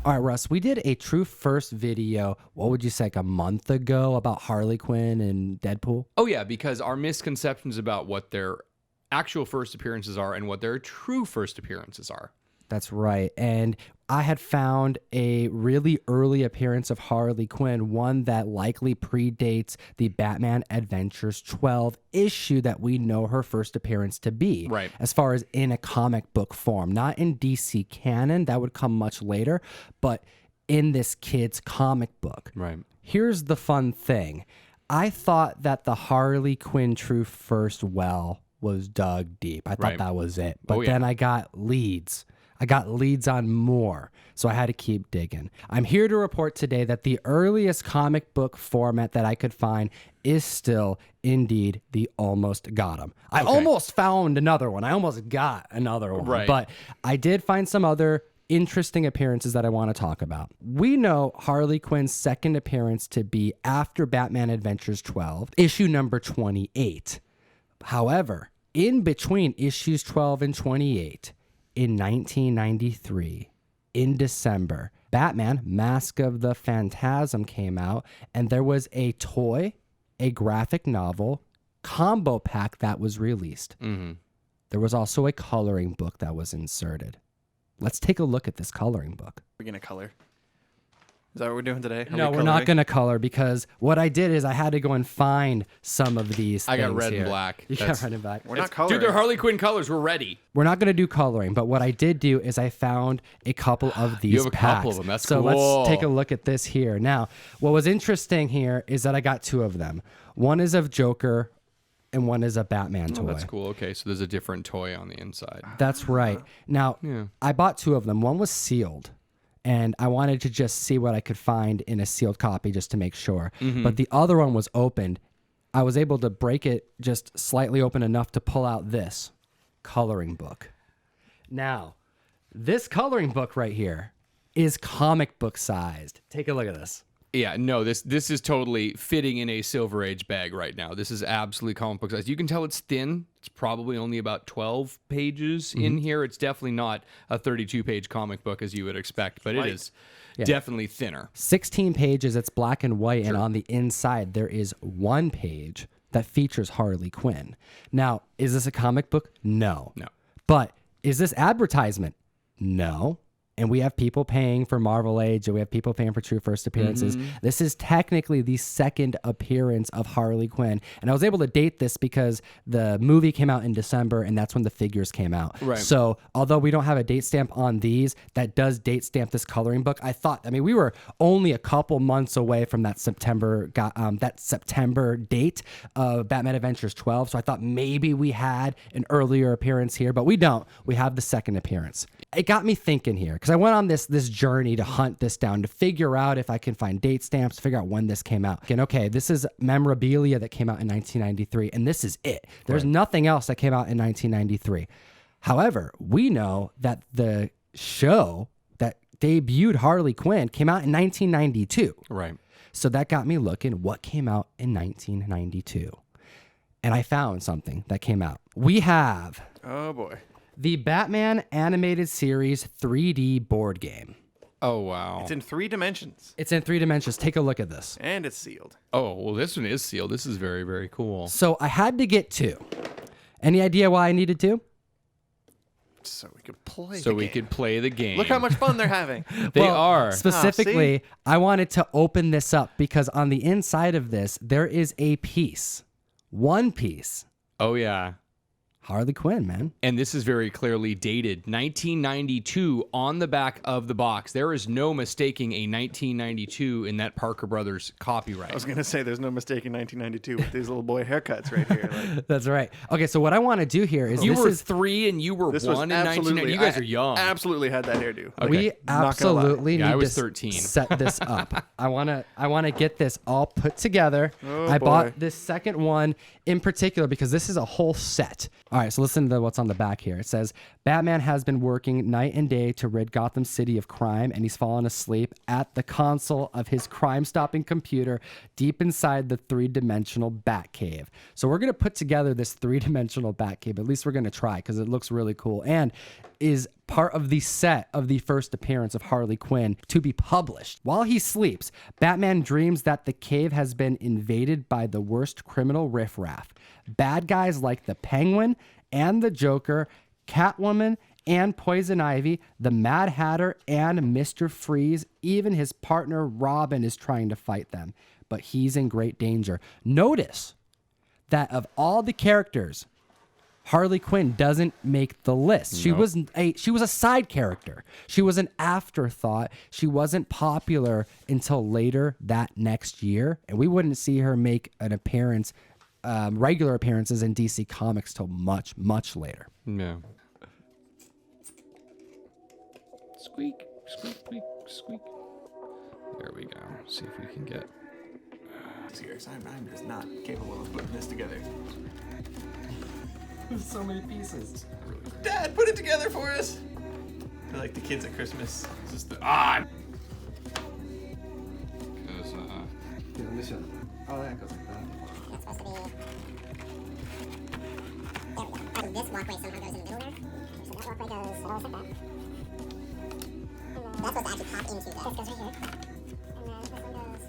All right, Russ, we did a true first video, what would you say, like a month ago about Harley Quinn and Deadpool? Oh, yeah, because our misconceptions about what their actual first appearances are and what their true first appearances are. That's right. And I had found a really early appearance of Harley Quinn, one that likely predates the Batman Adventures 12 issue that we know her first appearance to be. Right. As far as in a comic book form, not in DC canon, that would come much later, but in this kid's comic book. Right. Here's the fun thing. I thought that the Harley Quinn true first well was dug deep. I thought that was it. But then I got leads. I got leads on more, so I had to keep digging. I'm here to report today that the earliest comic book format that I could find is still indeed the Almost Got 'em. I almost found another one. I almost got another one. Right. But I did find some other interesting appearances that I want to talk about. We know Harley Quinn's second appearance to be after Batman Adventures 12, issue number 28. However, in between issues 12 and 28, in 1993, in December, Batman Mask of the Phantasm came out, and there was a toy, a graphic novel combo pack that was released. Mm-hmm. There was also a coloring book that was inserted. Let's take a look at this coloring book. We're going to color. Is that what we're doing today? No, we're not going to color because what I did is I had to go and find some of these I things got red here. and black. You got red and black. We're not coloring. Dude, they're Harley Quinn colors. We're ready. We're not going to do coloring, but what I did do is I found a couple of these You have a packs. couple of them. That's so cool. let's take a look at this here. Now, what was interesting here is that I got two of them. One is of Joker and one is a Batman toy. Oh, that's cool. Okay, so there's a different toy on the inside. That's right. Now, I bought two of them. One was sealed, and I wanted to just see what I could find in a sealed copy just to make sure. But the other one was opened. I was able to break it just slightly open enough to pull out this coloring book. Now, this coloring book right here is comic book sized. Take a look at this. Yeah, no, this is totally fitting in a Silver Age bag right now. This is absolutely comic book size. You can tell it's thin. It's probably only about 12 pages in here. It's definitely not a 32-page comic book as you would expect, but it is definitely thinner. 16 pages, it's black and white, and on the inside there is one page that features Harley Quinn. Now, is this a comic book? No. No. But is this advertisement? No. And we have people paying for Marvel Age, and we have people paying for true first appearances. This is technically the second appearance of Harley Quinn. And I was able to date this because the movie came out in December, and that's when the figures came out. Right. So although we don't have a date stamp on these, that does date stamp this coloring book. We were only a couple months away from that September date of Batman Adventures 12. So I thought maybe we had an earlier appearance here, but we don't. We have the second appearance. It got me thinking here, because I went on this journey to hunt this down, to figure out if I can find date stamps, to figure out when this came out. And okay, this is memorabilia that came out in 1993, and this is it. There's nothing else that came out in 1993. However, we know that the show that debuted Harley Quinn came out in 1992. Right. So that got me looking what came out in 1992. And I found something that came out. We have... Oh, boy. The Batman Animated Series 3D board game. Oh, wow. It's in 3 dimensions. It's in 3 dimensions. Take a look at this. And it's sealed. Oh, well, this one is sealed. This is very, very cool. So I had to get 2. Any idea why I needed 2? So we could play So we could play the game. Look how much fun they're having. They are. Specifically, I wanted to open this up because on the inside of this, there is a piece. One piece. Oh, yeah. Harley Quinn, man. And this is very clearly dated 1992 on the back of the box. There is no mistaking a 1992 in that Parker Brothers copyright. I was going to say there's no mistake in 1992 with these little boy haircuts right here. Like, That's right. Okay, so what I want to do here is you were 3 and you were 1 in 1990. You guys are young. Absolutely had that hairdo. Okay. We absolutely Yeah, I need was to 13. set this up. I wanna get this all put together. I boy. bought this second one in particular because this is a whole set. All right, so listen to what's on the back here. It says, Batman has been working night and day to rid Gotham City of crime, and he's fallen asleep at the console of his crime-stopping computer deep inside the 3-dimensional Batcave. So we're going to put together this 3-dimensional Batcave. At least we're going to try because it looks really cool. And is part of the set of the first appearance of Harley Quinn to be published. While he sleeps, Batman dreams that the cave has been invaded by the worst criminal riffraff. Bad guys like the Penguin and the Joker, Catwoman and Poison Ivy, the Mad Hatter and Mr. Freeze, even his partner Robin is trying to fight them, but he's in great danger. Notice that of all the characters, Harley Quinn doesn't make the list. She was a side character. She was an afterthought. She wasn't popular until later that next year, and we wouldn't see her make an appearance, regular appearances in DC Comics till much, much later. Yeah. Squeak, squeak, squeak, squeak. There we go. See if we can get. Serious, I'm just not capable of putting this together. There's so many pieces. Dad, put it together for us. They're like the kids at Christmas. It's just the Because Yeah, let me show them. Oh, that goes like that. That's supposed to be. There we go. This walkway somehow goes in the middle there. So that walkway goes. So I'll set that. That's supposed to actually pop into this. This goes right here. And then this one goes.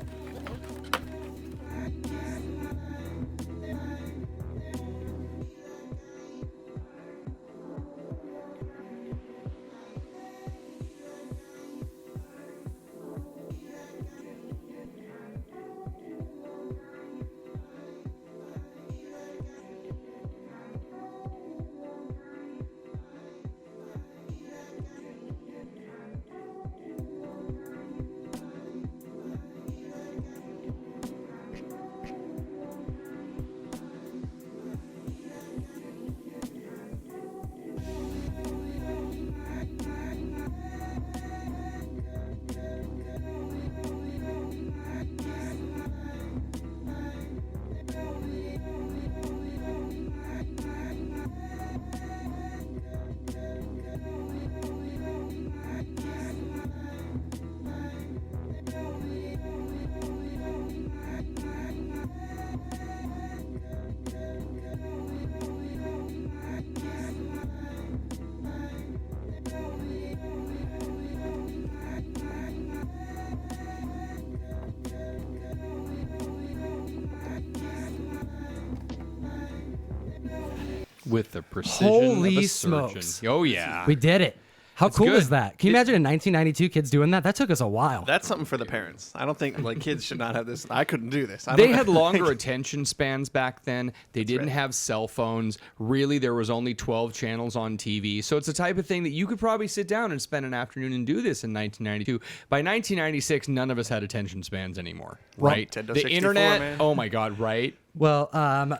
with the precision of Holy a surgeon. smokes. Oh yeah. We did it. How It's cool good. is that? Can you imagine in 1992 kids doing that? That took us a while. That's something for the parents. I don't think like kids should not have this. I couldn't do this. They had longer attention spans back then. They didn't have cell phones. Really, there was only 12 channels on TV. So it's the type of thing that you could probably sit down and spend an afternoon and do this in 1992. By 1996, none of us had attention spans anymore, right? Nintendo The 64, internet, man. oh my God, right? Well,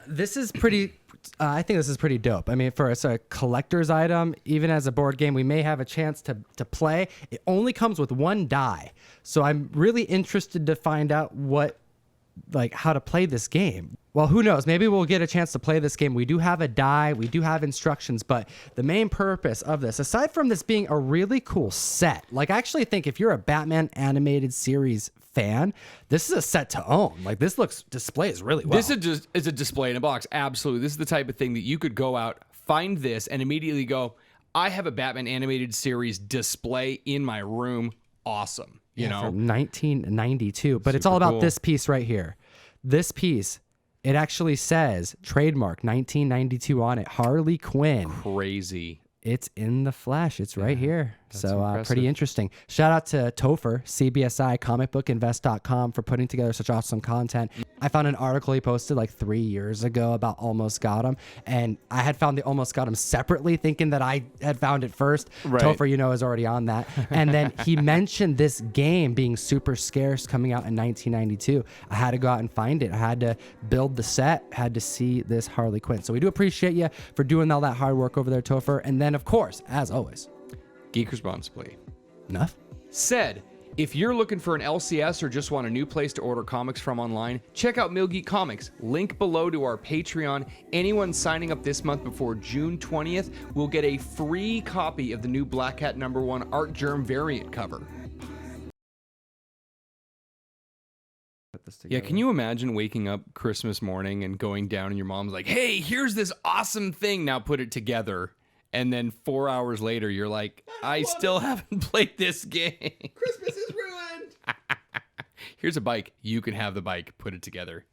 this is pretty. I think this is pretty dope. I mean, for a collector's item, even as a board game, we may have a chance to play. It only comes with one die, so I'm really interested to find out how to play this game. Well, who knows? Maybe we'll get a chance to play this game. We do have a die, we do have instructions, but the main purpose of this, aside from this being a really cool set, I actually think if you're a Batman animated series fan, this is a set to own. This displays really well. This is a display in a box. Absolutely. This is the type of thing that you could go out, find this, and immediately go, I have a Batman animated series display in my room. Awesome. You know? From 1992. But it's all about cool. this piece right here. This piece, it actually says trademark 1992 on it. Harley Quinn. Crazy. It's in the flesh. It's right here. So impressive. pretty interesting. Shout out to Topher, CBSI, comicbookinvest.com for putting together such awesome content. I found an article he posted 3 years ago about Almost Got Him. And I had found the Almost Got Him separately, thinking that I had found it first. Right. Topher, is already on that. And then he mentioned this game being super scarce coming out in 1992. I had to go out and find it. I had to build the set, had to see this Harley Quinn. So we do appreciate you for doing all that hard work over there, Topher. And then, of course, as always, Geek responsibly. enough. Said, if you're looking for an LCS or just want a new place to order comics from online, check out Mill Geek Comics. Link below to our Patreon. Anyone signing up this month before June 20th will get a free copy of the new Black Hat #1 Art Germ variant cover. Yeah, can you imagine waking up Christmas morning and going down and your mom's like, hey, here's this awesome thing, now put it together. And then 4 hours later, you're like, I still haven't played this game. Christmas is ruined. Here's a bike. You can have the bike. Put it together.